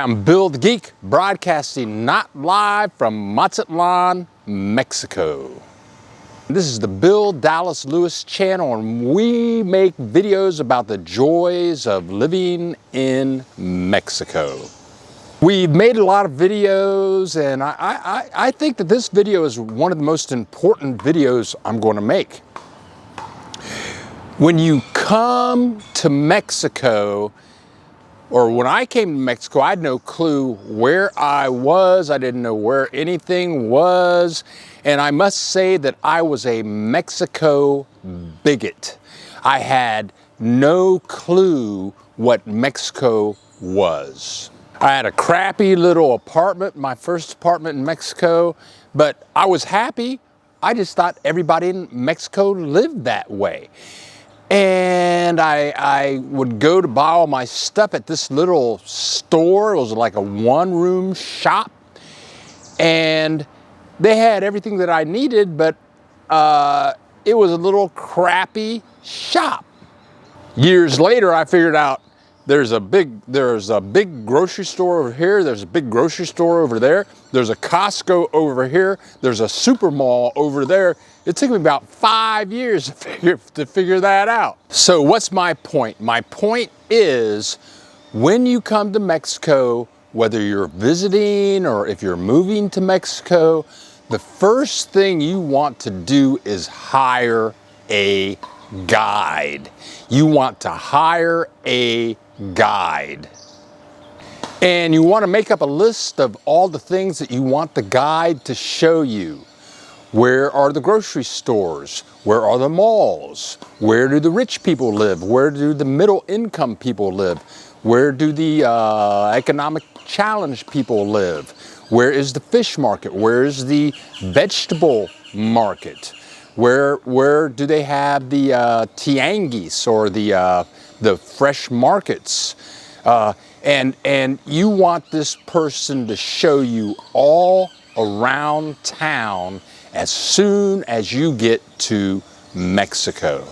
I'm Bill the Geek, broadcasting not live from Mazatlan, Mexico. This is the Bill Dallas Lewis channel, and we make videos about the joys of living in Mexico. We've made a lot of videos, and I think that this video is one of the most important videos I'm going to make. When you come to Mexico, or when I came to Mexico, I had no clue where I was. I didn't know where anything was. And I must say that I was a Mexico bigot. I had no clue what Mexico was. I had a crappy little apartment, my first apartment in Mexico, but I was happy. I just thought everybody in Mexico lived that way. And I would go to buy all my stuff at this little store. It was like a one-room shop. And they had everything that I needed, but it was a little crappy shop. Years later, I figured out there's a big grocery store over here, there's a big grocery store over there, there's a Costco over here, there's a super mall over there. It took me about 5 years to figure that out. So what's my point? My point is, when you come to Mexico, whether you're visiting or if you're moving to Mexico, the first thing you want to do is hire a guide. You want to hire a guide. And you want to make up a list of all the things that you want the guide to show you. Where are the grocery stores? Where are the malls? Where do the rich people live? Where do the middle income people live? Where do the economic challenged people live? Where is the fish market? Where is the vegetable market? Where do they have the tianguis or the fresh markets? And you want this person to show you all around town as soon as you get to Mexico.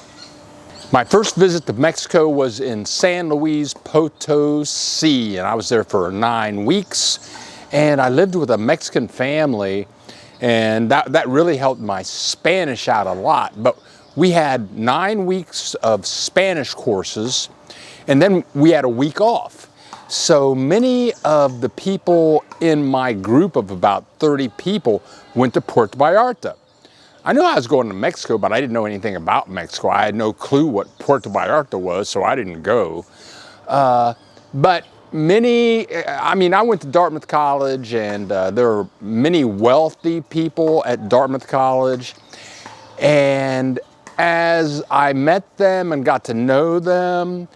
My first visit to Mexico was in San Luis Potosí, and I was there for 9 weeks. And I lived with a Mexican family, and that really helped my Spanish out a lot. But we had 9 weeks of Spanish courses, and then we had a week off. So many of the people in my group of about 30 people went to Puerto Vallarta. I knew I was going to Mexico, but I didn't know anything about Mexico. I had no clue what Puerto Vallarta was, so I didn't go. But I went to Dartmouth College, and there were many wealthy people at Dartmouth College. And as I met them and got to know them,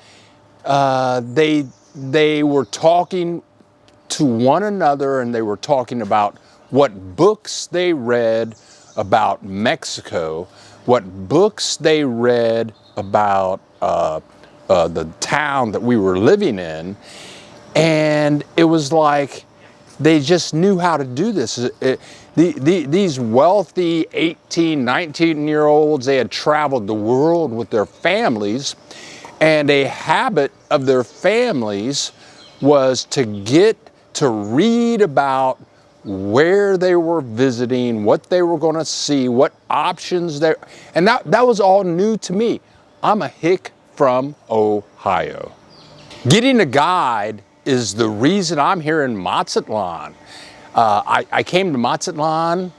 they were talking to one another, and they were talking about what books they read about Mexico, what books they read about the town that we were living in. And it was like they just knew how to do this. These wealthy 18, 19-year-olds, they had traveled the world with their families, and a habit of their families was to get to read about where they were visiting, what they were going to see, what options there, and that was all new to me. I'm a hick from Ohio. Getting a guide is the reason I'm here in Mazatlan. I came to Mazatlan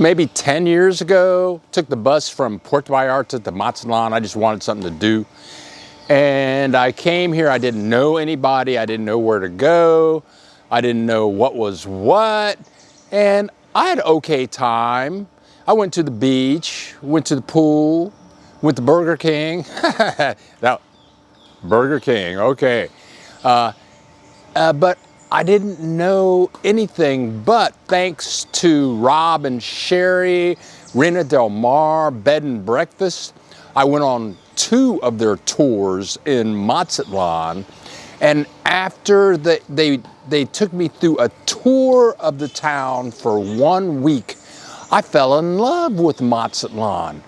maybe 10 years ago. Took the bus from Puerto Vallarta to Mazatlan. I just wanted something to do. And I came here, I didn't know anybody, I didn't know where to go, I didn't know what was what, and I had an okay time. I went to the beach, went to the pool, went to Burger King. Now, Burger King, okay. But I didn't know anything, but thanks to Rob and Sherry, Reina Del Mar Bed and Breakfast, I went on 2 of their tours in Mazatlan, and after they took me through a tour of the town for 1 week, I fell in love with Mazatlan.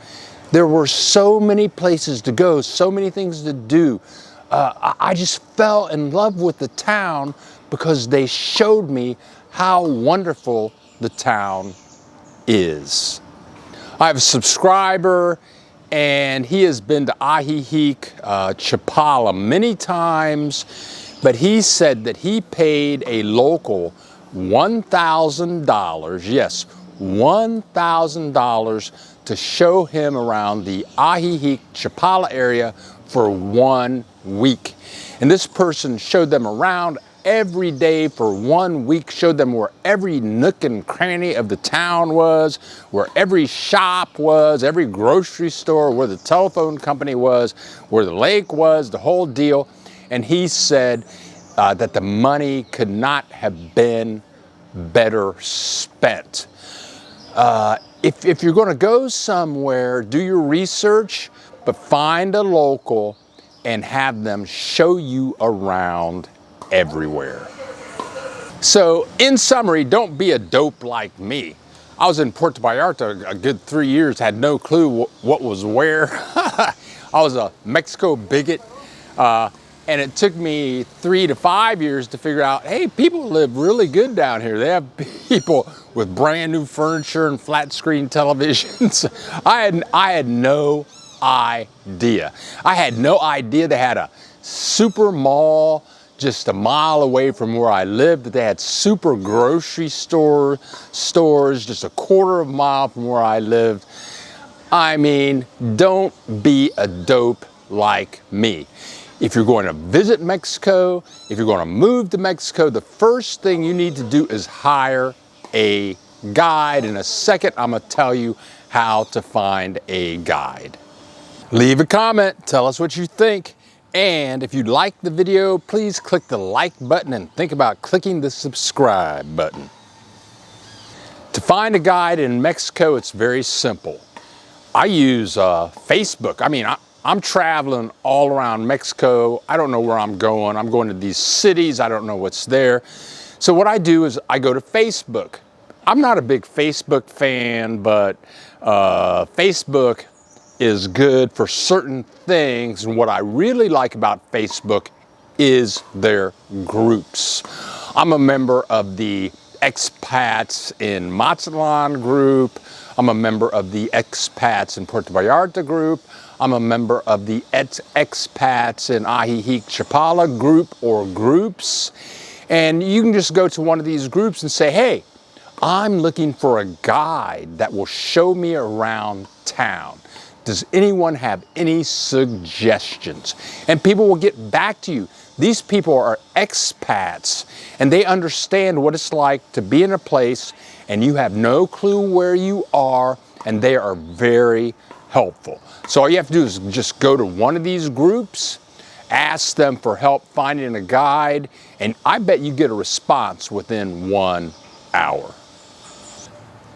There were so many places to go, so many things to do. I just fell in love with the town because they showed me how wonderful the town is. I have a subscriber, and he has been to Ahihic, Chapala many times, but he said that he paid a local $1,000, yes, $1,000 to show him around the Ahihic, Chapala area for 1 week. And this person showed them around every day for 1 week, showed them where every nook and cranny of the town was, where every shop was, every grocery store, where the telephone company was, where the lake was, the whole deal. And he said that the money could not have been better spent. If you're going to go somewhere, do your research, but find a local and have them show you around everywhere. So in summary, don't be a dope like me. I was in Puerto Vallarta a good 3 years, had no clue what was where. I was a Mexico bigot, and it took me 3 to 5 years to figure out, hey, people live really good down here. They have people with brand new furniture and flat screen televisions. I had no idea. I had no idea they had a super mall just a mile away from where I lived, that they had super grocery stores just a quarter of a mile from where I lived. I mean, don't be a dope like me. If you're going to visit Mexico, if you're going to move to Mexico, the first thing you need to do is hire a guide. In a second, I'm going to tell you how to find a guide. Leave a comment, tell us what you think. And if you like the video, please click the like button and think about clicking the subscribe button. To find a guide in Mexico, it's very simple. I use Facebook. I mean, I'm traveling all around Mexico. I don't know where I'm going. I'm going to these cities. I don't know what's there. So what I do is I go to Facebook. I'm not a big Facebook fan, but Facebook is good for certain things. And what I really like about Facebook is their groups. I'm a member of the expats in Mazatlan group. I'm a member of the expats in Puerto Vallarta group. I'm a member of the expats in Ahihic Chapala group or groups. And you can just go to one of these groups and say, hey, I'm looking for a guide that will show me around town. Does anyone have any suggestions? And people will get back to you. These people are expats, and they understand what it's like to be in a place and you have no clue where you are, and they are very helpful. So all you have to do is just go to one of these groups, ask them for help finding a guide, and I bet you get a response within 1 hour.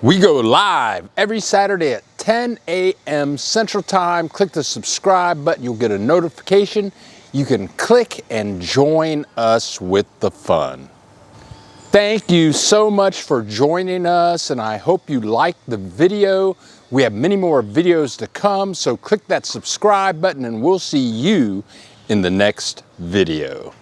We go live every Saturday at 10 a.m. Central Time. Click the subscribe button, you'll get a notification. You can click and join us with the fun. Thank you so much for joining us, and I hope you liked the video. We have many more videos to come, so click that subscribe button and we'll see you in the next video.